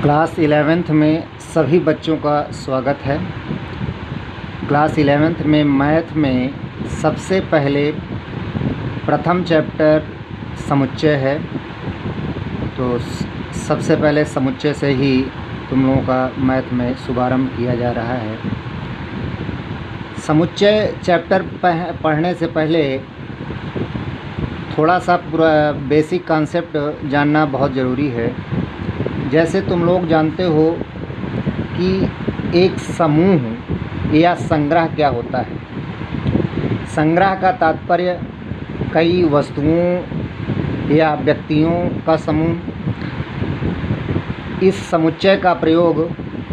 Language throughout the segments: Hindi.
क्लास 11th में सभी बच्चों का स्वागत है। क्लास 11th में मैथ में सबसे पहले प्रथम चैप्टर समुच्चय है, तो सबसे पहले समुच्चय से ही तुम लोगों का मैथ में शुभारंभ किया जा रहा है। समुच्चय चैप्टर पढ़ने से पहले थोड़ा सा पूरा बेसिक कॉन्सेप्ट जानना बहुत ज़रूरी है। जैसे तुम लोग जानते हो कि एक समूह या संग्रह क्या होता है। संग्रह का तात्पर्य कई वस्तुओं या व्यक्तियों का समूह। इस समुच्चय का प्रयोग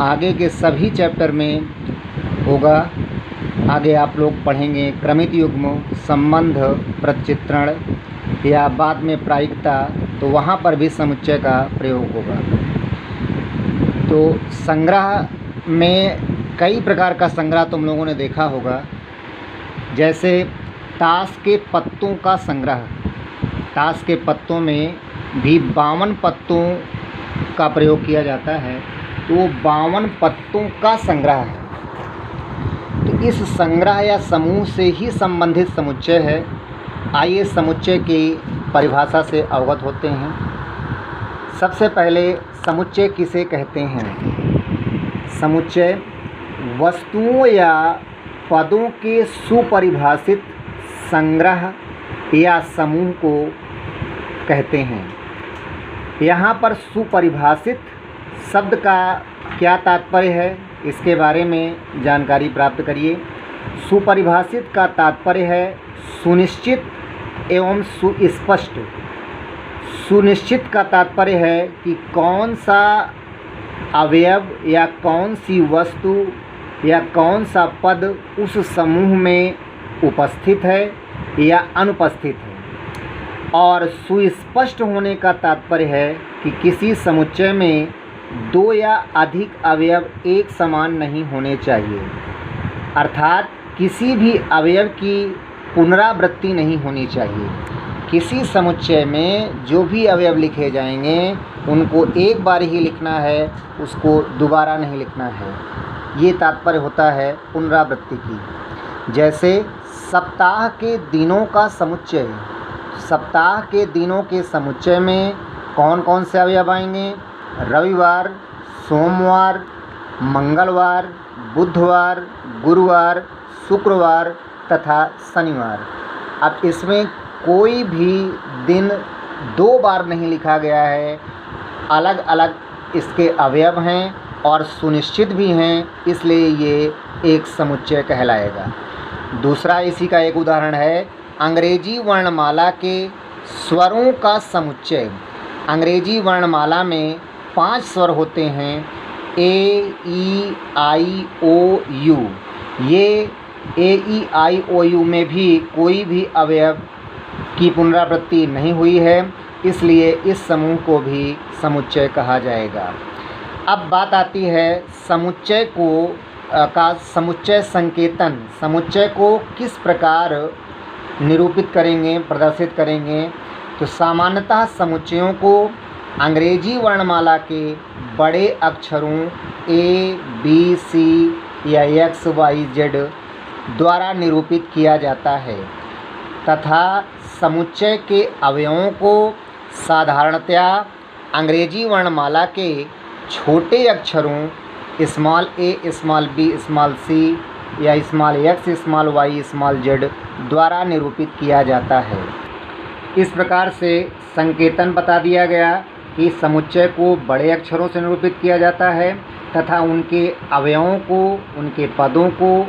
आगे के सभी चैप्टर में होगा। आगे आप लोग पढ़ेंगे क्रमित युग्म, संबंध, प्रतिचित्रण या बाद में प्रायिकता, तो वहाँ पर भी समुच्चय का प्रयोग होगा। तो संग्रह में कई प्रकार का संग्रह तुम लोगों ने देखा होगा। जैसे ताश के पत्तों का संग्रह। ताश के पत्तों में भी 52 पत्तों का प्रयोग किया जाता है, तो 52 पत्तों का संग्रह है। तो इस संग्रह या समूह से ही संबंधित समुच्चय है। आइए समुच्चय की परिभाषा से अवगत होते हैं। सबसे पहले समुच्चय किसे कहते हैं? समुच्चय वस्तुओं या पदों के सुपरिभाषित संग्रह या समूह को कहते हैं। यहाँ पर सुपरिभाषित शब्द का क्या तात्पर्य है, इसके बारे में जानकारी प्राप्त करिए। सुपरिभाषित का तात्पर्य है सुनिश्चित एवं सुस्पष्ट। सुनिश्चित का तात्पर्य है कि कौन सा अवयव या कौन सी वस्तु या कौन सा पद उस समूह में उपस्थित है या अनुपस्थित है। और सुस्पष्ट होने का तात्पर्य है कि किसी समुच्चय में 2 या अधिक अवयव एक समान नहीं होने चाहिए, अर्थात किसी भी अवयव की पुनरावृत्ति नहीं होनी चाहिए। किसी समुच्चय में जो भी अवयव लिखे जाएंगे उनको एक बार ही लिखना है, उसको दोबारा नहीं लिखना है। ये तात्पर्य होता है पुनरावृत्ति की। जैसे सप्ताह के दिनों का समुच्चय। सप्ताह के दिनों के समुच्चय में कौन कौन से अवयव आएंगे? रविवार, सोमवार, मंगलवार, बुधवार, गुरुवार, शुक्रवार तथा शनिवार। अब इसमें कोई भी दिन 2 बार नहीं लिखा गया है। अलग अलग इसके अवयव हैं और सुनिश्चित भी हैं, इसलिए ये एक समुच्चय कहलाएगा। दूसरा इसी का एक उदाहरण है अंग्रेजी वर्णमाला के स्वरों का समुच्चय। अंग्रेजी वर्णमाला में 5 स्वर होते हैं, ए, ई, आई, ओ, यू। ये ए, ई, आई, ओ, यू में भी कोई भी अवयव की पुनरावृत्ति नहीं हुई है, इसलिए इस समूह को भी समुच्चय कहा जाएगा। अब बात आती है समुच्चय का समुच्चय संकेतन। समुच्चय को किस प्रकार निरूपित करेंगे, प्रदर्शित करेंगे? तो सामान्यतः समुच्चयों को अंग्रेजी वर्णमाला के बड़े अक्षरों ए, बी, सी या एक्स, वाई, जेड द्वारा निरूपित किया जाता है तथा समुच्चय के अवयवों को साधारणतया अंग्रेजी वर्णमाला के छोटे अक्षरों small A, small B, small C या small X, small Y, small Z द्वारा निरूपित किया जाता है। इस प्रकार से संकेतन बता दिया गया कि समुच्चय को बड़े अक्षरों से निरूपित किया जाता है तथा उनके अवयवों को, उनके पदों को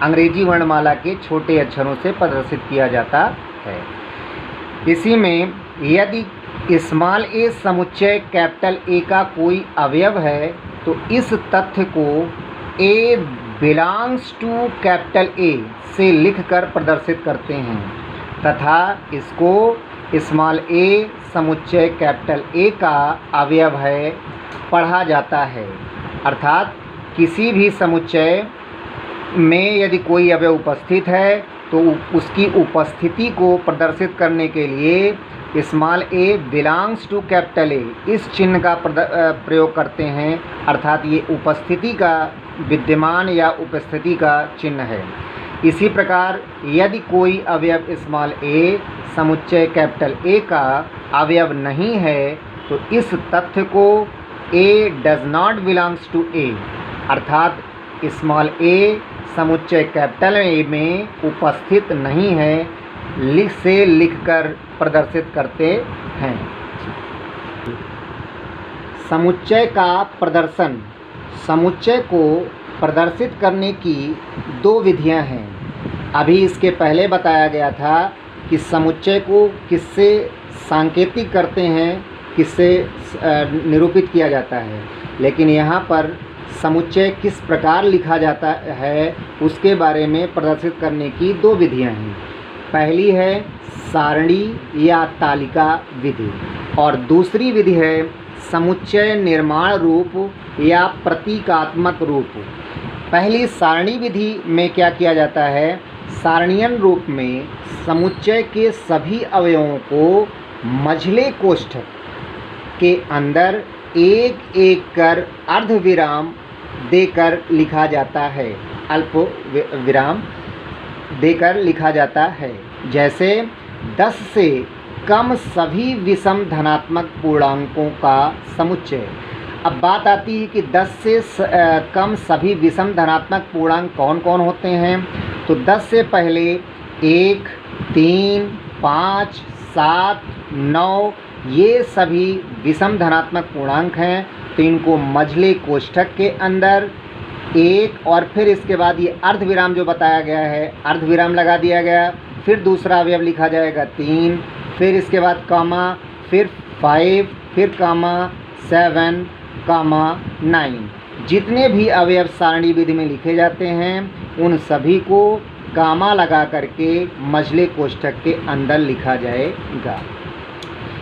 अंग्रेजी वर्णमाला के छोटे अक्षरों से प्रदर्शित किया जाता है। इसी में यदि स्मॉल ए समुच्चय कैपिटल ए का कोई अवयव है तो इस तथ्य को ए बिलोंग्स टू कैपिटल ए से लिखकर प्रदर्शित करते हैं तथा इसको स्मॉल ए समुच्चय कैपिटल ए का अवयव है पढ़ा जाता है। अर्थात किसी भी समुच्चय में यदि कोई अवयव उपस्थित है तो उसकी उपस्थिति को प्रदर्शित करने के लिए small A belongs to capital A, इस चिन्ह का प्रयोग करते हैं, अर्थात ये उपस्थिति का, विद्यमान या उपस्थिति का चिन्ह है। इसी प्रकार यदि कोई अवयव स्मॉल ए समुच्चय कैपिटल ए का अवयव नहीं है तो इस तथ्य को ए डज नॉट बिलोंग्स टू ए, अर्थात स्मॉल ए समुच्चय कैपिटल ए में उपस्थित नहीं है, लिखकर प्रदर्शित करते हैं। समुच्चय का प्रदर्शन। समुच्चय को प्रदर्शित करने की दो विधियां हैं। अभी इसके पहले बताया गया था कि समुच्चय को किससे सांकेतिक करते हैं, किससे निरूपित किया जाता है, लेकिन यहाँ पर समुच्चय किस प्रकार लिखा जाता है उसके बारे में प्रदर्शित करने की दो विधियां हैं। पहली है सारणी या तालिका विधि और दूसरी विधि है समुच्चय निर्माण रूप या प्रतीकात्मक रूप। पहली सारणी विधि में क्या किया जाता है, सारणीयन रूप में समुच्चय के सभी अवयवों को मझले कोष्ठक के अंदर एक एक कर अर्धविराम देकर लिखा जाता है, अल्प विराम देकर लिखा जाता है। जैसे 10 से कम सभी विषम धनात्मक पूर्णांकों का समुच्चय। अब बात आती है कि 10 से कम सभी विषम धनात्मक पूर्णांक कौन कौन होते हैं। तो 10 से पहले 1, 3, 5, 7, 9 ये सभी विषम धनात्मक पूर्णांक हैं, तो इनको मझले कोष्ठक के अंदर एक और फिर इसके बाद ये अर्धविराम जो बताया गया है, अर्धविराम लगा दिया गया, फिर दूसरा अवयव लिखा जाएगा 3, फिर इसके बाद कामा, फिर 5, फिर कामा 7, कामा 9। जितने भी अवयव सारणी विधि में लिखे जाते हैं उन सभी को कामा लगा करके मझले कोष्ठक के अंदर लिखा जाएगा।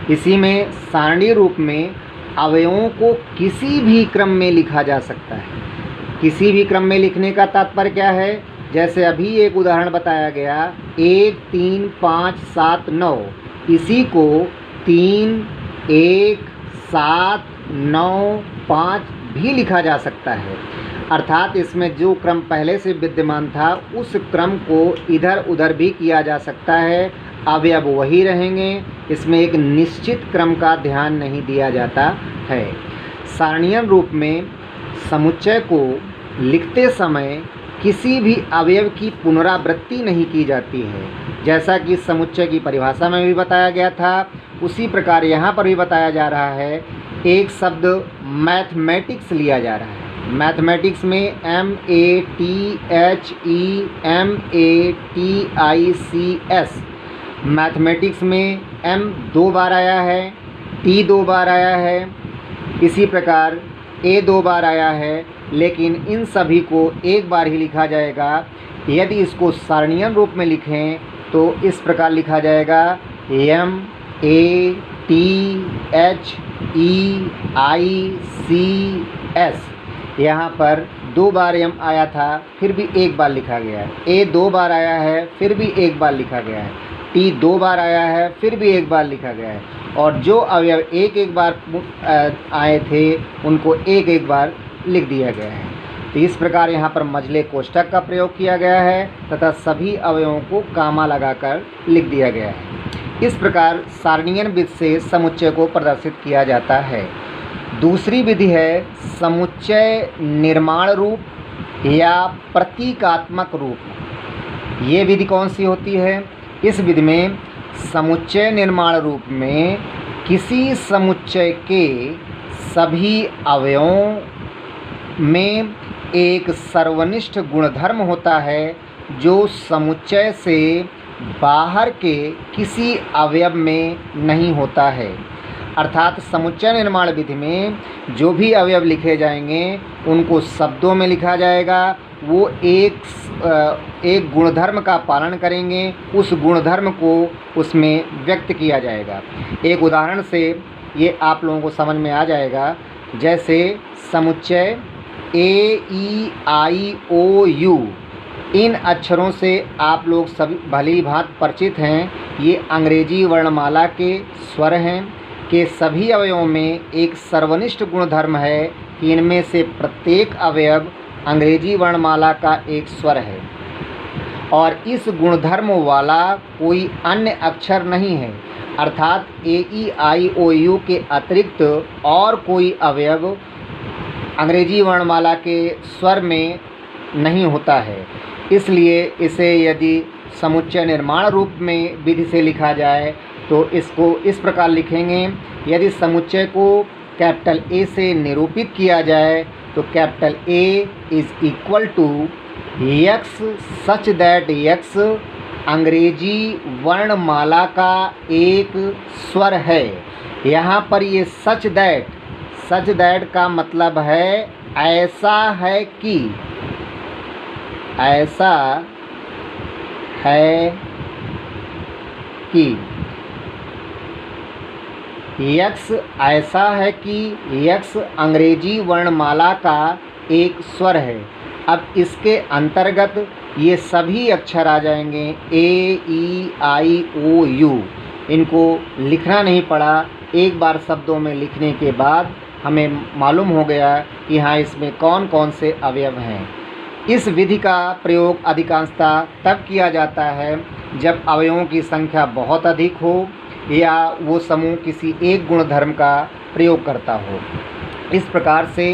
इसी में सारणी रूप में अवयवों को किसी भी क्रम में लिखा जा सकता है। किसी भी क्रम में लिखने का तात्पर्य क्या है, जैसे अभी एक उदाहरण बताया गया 1, 3, 5, 7, 9, इसी को 3, 1, 7, 9, 5 भी लिखा जा सकता है। अर्थात इसमें जो क्रम पहले से विद्यमान था उस क्रम को इधर उधर भी किया जा सकता है, अवयव वही रहेंगे, इसमें एक निश्चित क्रम का ध्यान नहीं दिया जाता है। सारणीयन रूप में समुच्चय को लिखते समय किसी भी अवयव की पुनरावृत्ति नहीं की जाती है। जैसा कि समुच्चय की परिभाषा में भी बताया गया था, उसी प्रकार यहाँ पर भी बताया जा रहा है। एक शब्द मैथमेटिक्स लिया जा रहा है। मैथमेटिक्स में MEATHEMATICS, मैथमेटिक्स में M 2 बार आया है, T 2 बार आया है, इसी प्रकार A 2 बार आया है, लेकिन इन सभी को एक बार ही लिखा जाएगा। यदि इसको सारणीयन रूप में लिखें तो इस प्रकार लिखा जाएगा MATHEICS। यहाँ पर 2 बार M आया था, फिर भी एक बार लिखा गया है। A 2 बार आया है, फिर भी एक बार लिखा गया है। T 2 बार आया है, फिर भी एक बार लिखा गया है। और जो अवयव एक एक बार आए थे उनको एक एक बार लिख दिया गया है। तो इस प्रकार यहाँ पर मझले कोष्ठक का प्रयोग किया गया है तथा सभी अवयवों को कामा लगाकर लिख दिया गया है। इस प्रकार सारणीयन विधि से समुच्चय को प्रदर्शित किया जाता है। दूसरी विधि है समुच्चय निर्माण रूप या प्रतीकात्मक रूप। ये विधि कौन सी होती है? इस विधि में समुच्चय निर्माण रूप में किसी समुच्चय के सभी अवयवों में एक सर्वनिष्ठ गुणधर्म होता है जो समुच्चय से बाहर के किसी अवयव में नहीं होता है। अर्थात समुच्चय निर्माण विधि में जो भी अवयव लिखे जाएंगे उनको शब्दों में लिखा जाएगा, वो एक गुणधर्म का पालन करेंगे, उस गुणधर्म को उसमें व्यक्त किया जाएगा। एक उदाहरण से ये आप लोगों को समझ में आ जाएगा। जैसे समुच्चय AEIOU इन अक्षरों से आप लोग सभी भली भांति परिचित हैं। ये अंग्रेजी वर्णमाला के स्वर हैं कि सभी अवयवों में एक सर्वनिष्ठ गुणधर्म है कि इनमें से प्रत्येक अवयव अंग्रेजी वर्णमाला का एक स्वर है और इस गुणधर्म वाला कोई अन्य अक्षर नहीं है, अर्थात ए ई आई ओ यू के अतिरिक्त और कोई अवयव अंग्रेजी वर्णमाला के स्वर में नहीं होता है। इसलिए इसे यदि समुच्चय निर्माण रूप में विधि से लिखा जाए तो इसको इस प्रकार लिखेंगे। यदि समुच्चय को कैपिटल ए से निरूपित किया जाए तो capital A is equal to x such that x अंग्रेजी वर्णमाला का एक स्वर है। यहाँ पर ये सच दैट का मतलब है ऐसा है कि, ऐसा है कि। यक्स ऐसा है कि यक्स अंग्रेजी वर्णमाला का एक स्वर है। अब इसके अंतर्गत ये सभी अक्षर आ जाएंगे, ए ई आई ओ यू। इनको लिखना नहीं पड़ा, एक बार शब्दों में लिखने के बाद हमें मालूम हो गया कि हाँ इसमें कौन कौन से अवयव हैं। इस विधि का प्रयोग अधिकांशतः तब किया जाता है जब अवयवों की संख्या बहुत अधिक हो या वो समूह किसी एक गुणधर्म का प्रयोग करता हो। इस प्रकार से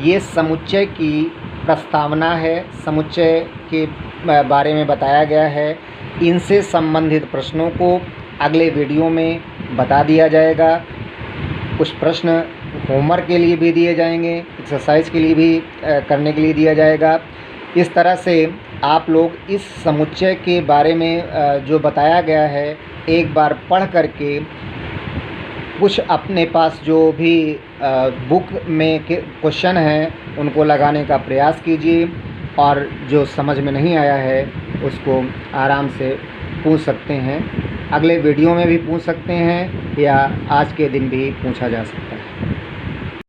ये समुच्चय की प्रस्तावना है, समुच्चय के बारे में बताया गया है। इनसे संबंधित प्रश्नों को अगले वीडियो में बता दिया जाएगा। कुछ प्रश्न होमवर्क के लिए भी दिए जाएंगे, एक्सरसाइज के लिए भी करने के लिए दिया जाएगा। इस तरह से आप लोग इस समुच्चय के बारे में जो बताया गया है एक बार पढ़ करके कुछ अपने पास जो भी बुक में के क्वेश्चन हैं उनको लगाने का प्रयास कीजिए और जो समझ में नहीं आया है उसको आराम से पूछ सकते हैं। अगले वीडियो में भी पूछ सकते हैं या आज के दिन भी पूछा जा सकता है।